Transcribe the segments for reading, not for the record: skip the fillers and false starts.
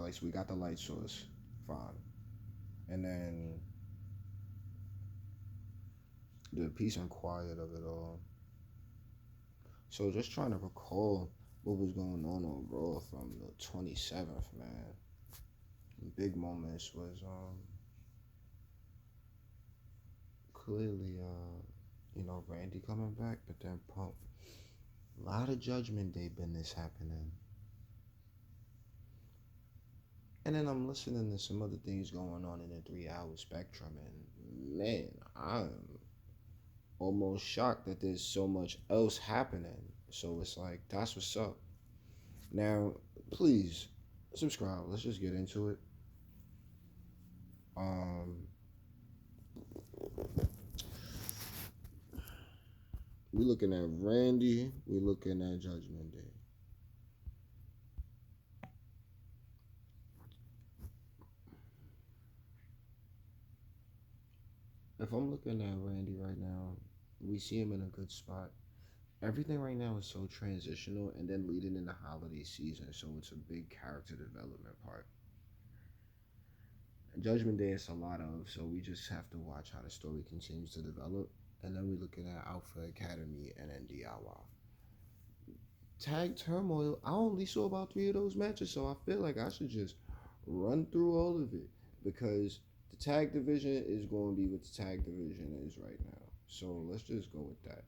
highlights. We got the light source, fine, and then the peace and quiet of it all. So just trying to recall what was going on Raw from the 27th, man. Big moments was clearly Randy coming back, but then Punk. A lot of Judgment Day business happening. And then I'm listening to some other things going on in the 3 hour spectrum, and man, I'm almost shocked that there's so much else happening. So it's like, that's what's up. Now, please subscribe. Let's just get into it. We looking at Randy. We looking at Judgment Day. If I'm looking at Randy right now, we see him in a good spot. Everything right now is so transitional and then leading in the holiday season, so it's a big character development part. Judgment Day is a lot of, so we just have to watch how the story continues to develop. And then we're looking at Alpha Academy and then DIY. Tag Turmoil, I only saw about 3 of those matches, so I feel like I should just run through all of it because the tag division is going to be what the tag division is right now. So let's just go with that.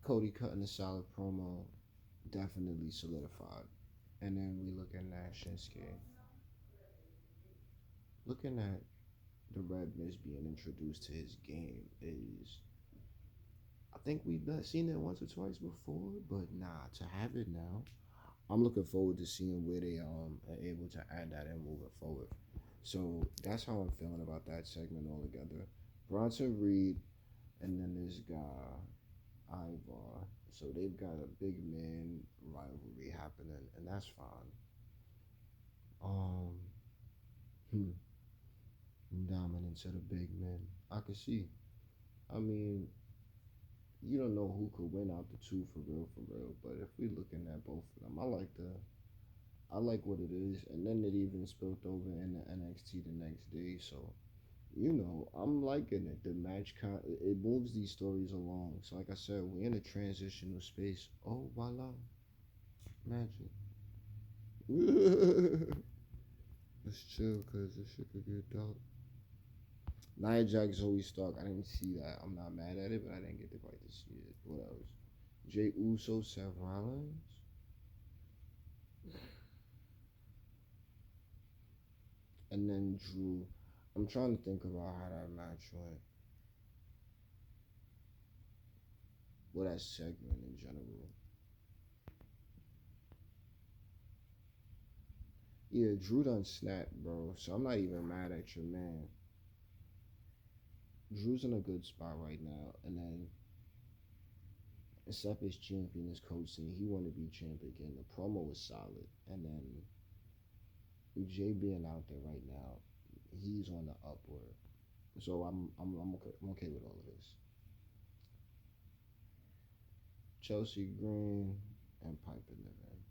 Cody cutting a solid promo, definitely solidified. And then we looking at Shinsuke. Looking at the Red Mist being introduced to his game is, I think we've seen it once or twice before, but nah, to have it now, I'm looking forward to seeing where they are able to add that in moving forward. So that's how I'm feeling about that segment altogether. Bronson Reed, and then this guy Ivar. So they've got a big man rivalry happening, and that's fine. Um, hmm, dominance of the big men. I can see. I mean, you don't know who could win out the two for real. But if we're looking at both of them, I like what it is, and then it even spilled over in the NXT the next day. So I'm liking it. The match it moves these stories along. So like I said, we're in a transitional space. Oh voila, magic. Let's chill, cause this shit could get dark. Nia Jax, Zoe Stark. I didn't see that. I'm not mad at it, but I didn't get the right to see it. What else? Jay Uso, Seth Rollins. And then Drew. I'm trying to think about how that match went. Well, that segment in general. Yeah, Drew done snapped, bro. So I'm not even mad at your man. Drew's in a good spot right now. And then Seth is champion, is coaching. He want to be champion again. The promo was solid. And then with Jay being out there right now, he's on the upward. So I'm okay. I'm okay with all of this. Chelsea Green and Piper Niven.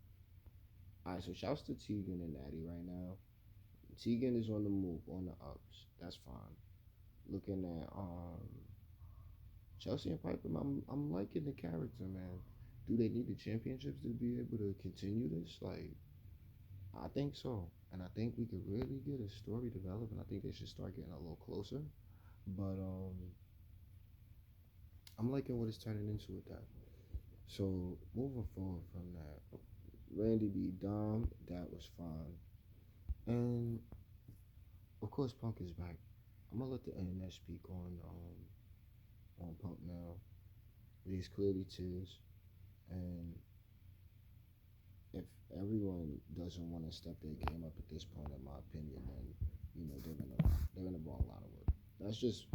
All right, so shouts to Tegan and Natty right now. Tegan is on the move, on the ups. That's fine. Looking at Chelsea and Piper, I'm liking the character, man. Do they need the championships to be able to continue this? Like, I think so, and I think we could really get a story developed, and I think they should start getting a little closer. But I'm liking what it's turning into with that. So moving forward from that, Randy B. Dom, that was fine, and of course Punk is back. I'm gonna let the internet speak on Punk now. These clearly tears, and if everyone doesn't want to step their game up at this point, in my opinion, then they're gonna ball a lot of work. That's just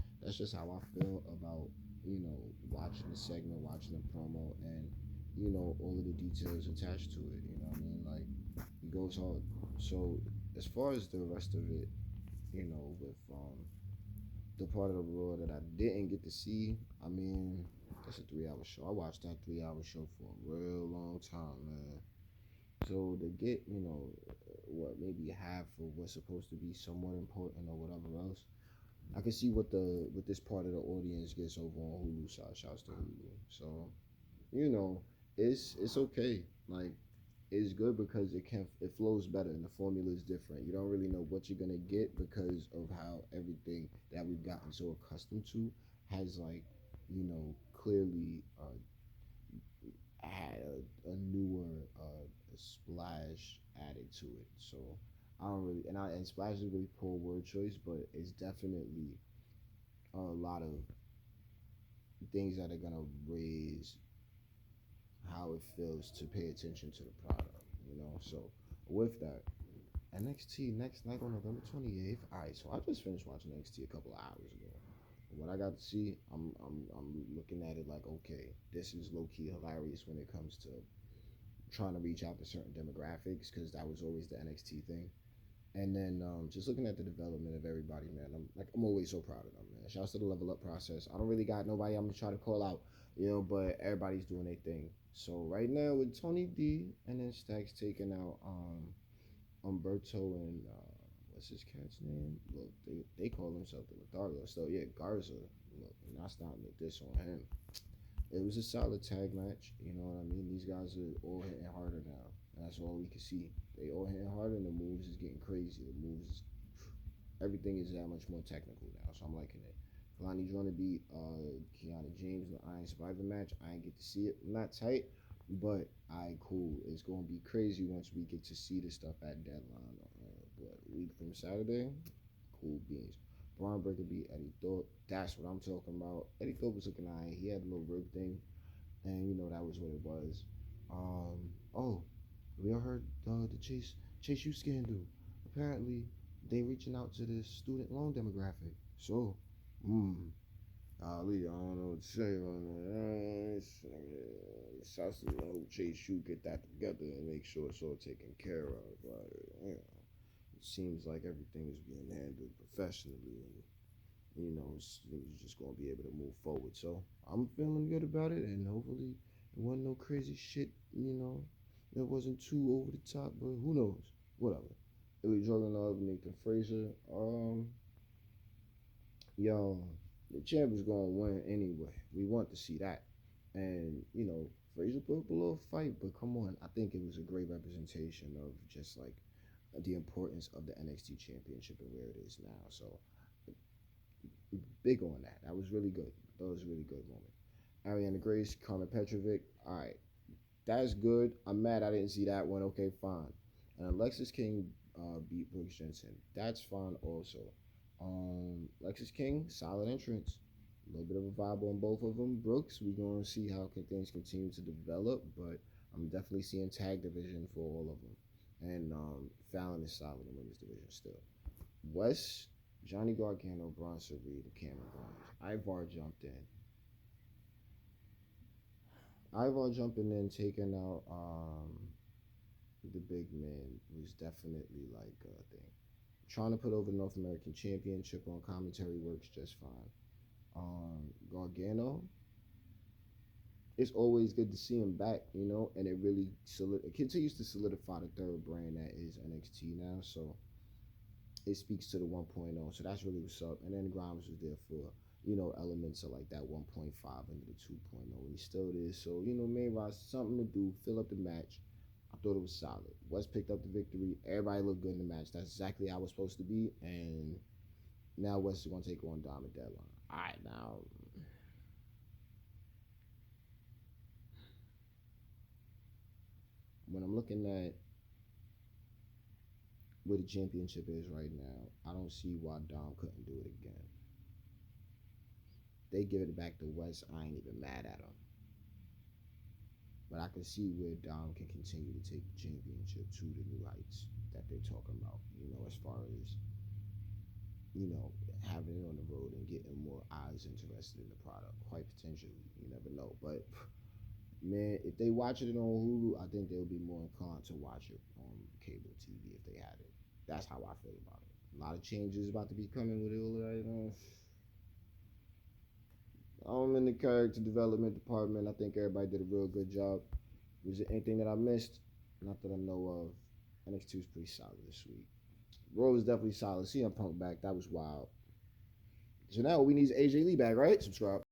how I feel about watching the segment, watching the promo, and all of the details attached to it. You know what I mean? Like it goes hard. So as far as the rest of it, with the part of the Raw that I didn't get to see, I mean, That's a 3 hour show. I watched that 3 hour show for a real long time, man. So to get, what maybe half of what's supposed to be somewhat important or whatever else, I can see what this part of the audience gets over on Hulu side. Shouts to Hulu. So you know, it's okay. Like it's good because it flows better and the formula is different. You don't really know what you're gonna get because of how everything that we've gotten so accustomed to has clearly had a newer splash added to it. So I don't really and splash is a really poor word choice, but it's definitely a lot of things that are gonna raise how it feels to pay attention to the product. So with that, NXT next night on November 28th. All right, so I just finished watching NXT a couple of hours ago. What I got to see, I'm looking at it like, okay, this is low key hilarious when it comes to trying to reach out to certain demographics because that was always the NXT thing. And then just looking at the development of everybody, man, I'm always so proud of them, man. Shouts to the level up process. I don't really got nobody I'm gonna try to call out, but everybody's doing their thing. So right now with Tony D and then Stacks taking out Umberto and what's his cat's name? Look, they call themselves the Lothario. So yeah, Garza. Look, not starting with this on him. It was a solid tag match. You know what I mean? These guys are all hitting harder now. That's all we can see. They all hitting harder, and the moves is getting crazy. The moves, everything is that much more technical now. So I'm liking it. Kalani Jordan beat Kiana James in the Iron Survivor match. I ain't get to see it. Not tight, but I cool. It's gonna be crazy once we get to see the stuff at deadline. What a week from Saturday? Cool beans. Braun Breaker beat Eddie Thorpe. That's what I'm talking about. Eddie Thorpe was looking alright. He had a little rib thing, and that was what it was. Oh, we all heard the Chase U scandal. Apparently, they reaching out to the student loan demographic. So, Ali, I don't know what to say on that. Shouts to Chase U get that together and make sure it's all taken care of. It seems like everything is being handled professionally, and it's just gonna be able to move forward. So I'm feeling good about it, and hopefully it wasn't no crazy shit. It wasn't too over the top, but who knows? Whatever. Illy Dragunov, Nathan Frazier. Yo, the champ is gonna win anyway. We want to see that, and Frazier put up a little fight, but come on, I think it was a great representation of just like the importance of the NXT Championship and where it is now. So big on that. That was really good. That was a really good moment. Ariana Grace, Carmen Petrovic. All right, that's good. I'm mad I didn't see that one. Okay, fine. And Alexis King beat Brooks Jensen. That's fine also. Alexis King, solid entrance. A little bit of a vibe on both of them. Brooks, we're going to see how things continue to develop, but I'm definitely seeing tag division for all of them. And Fallon is solid in women's division still. West, Johnny Gargano, Bronson Reed, and Cameron Grimes. Ivar jumped in. Ivar jumping in, taking out the big man was definitely like a thing. Trying to put over the North American Championship on commentary works just fine. Gargano, it's always good to see him back, and it continues to solidify the third brand that is NXT now. So it speaks to the 1.0. So that's really what's up. And then Grimes was there for elements of like that 1.5 into the 2.0, and he still is. So main roster, something to do, fill up the match. I thought it was solid. West picked up the victory. Everybody looked good in the match. That's exactly how it was supposed to be. And now West is going to take on Dom at deadline. All right, now when I'm looking at where the championship is right now, I don't see why Dom couldn't do it again. They give it back to West. I ain't even mad at them. But I can see where Dom can continue to take the championship to the new heights that they're talking about. As far as having it on the road and getting more eyes interested in the product. Quite potentially, you never know. But man, if they watch it on Hulu, I think they'll be more inclined to watch it on cable TV if they had it. That's how I feel about it. A lot of changes about to be coming with it. All that. I'm in the character development department. I think everybody did a real good job. Was there anything that I missed? Not that I know of. NXT was pretty solid this week. Raw was definitely solid. CM Punk back. That was wild. So now we need AJ Lee back, right? Subscribe.